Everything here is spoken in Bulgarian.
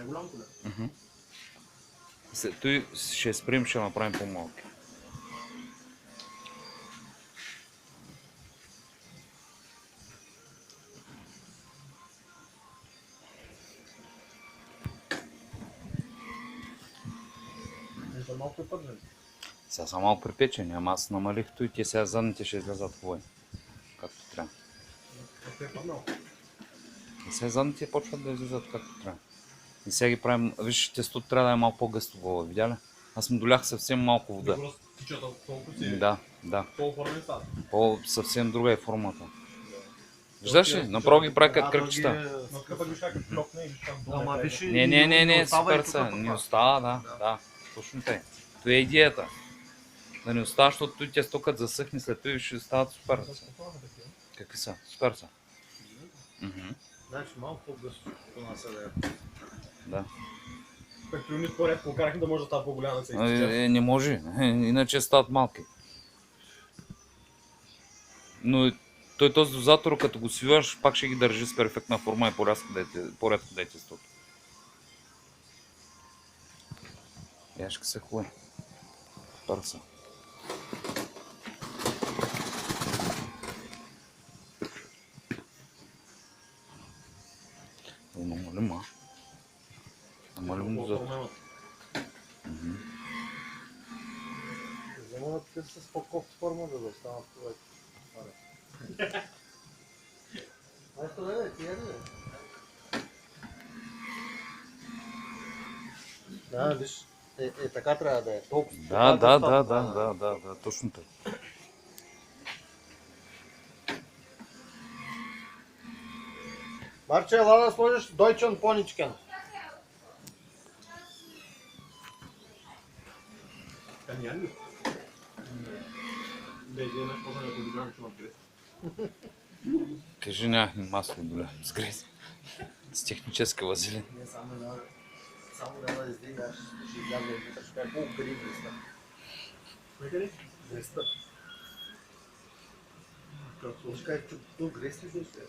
голямото ли? Той ще спрем, ще направим по-малки. За малко е пържен. Сега са малко припечени, ама аз намалих той и те сега задните ще излязат хубави. Както трябва. Какво е паднал? И сега задните почват да излизат както трябва. И сега ги правим, виж, тестото трябва да е малко по-гъсто гола, видя ли? Аз му долях съвсем малко вода. Го разтичат толкова си. Да. По-оформени става. Съвсем друга е формата. Виждаш ли? Направо ги прави като кръпчета. Но тук пък виж как е плокне и виж как долу. Ама виж и Не, остава супер и тук са. пък. Не остава, да. Точно тъй. Това е идеята. Да не остава, защото той тесто като засъхне след това ще стават супер. Какви са? Супер са. Значи малко по-гъсто по нас е. Да. Пък при уни по-ред покарахме да може да става по-голяма да се изтича. Не може, иначе стават малки. Но той този дозатор, като го свиваш, пак ще ги държи с перфектна форма и по-рядко да е тестото. Яшка са хубави. Парса. Намалим дозатор. Взема да с по-кофта форма, да останат това. Ето да е, тия да е. Да, виж, така трябва да е. Да, точно така. Марче, ела да сложиш Deutschen Ponichken. Няма ли? Да иде нещо по-голямо, ако видявам, че имам грес. Кажи, нямахме масло доля с грез. С техническа вазелин. Не, само да издигаш, ще изляза и вътре, ще кажа колко пари греста. Века ли? Греста. Ще кажа, тук грест ли ще?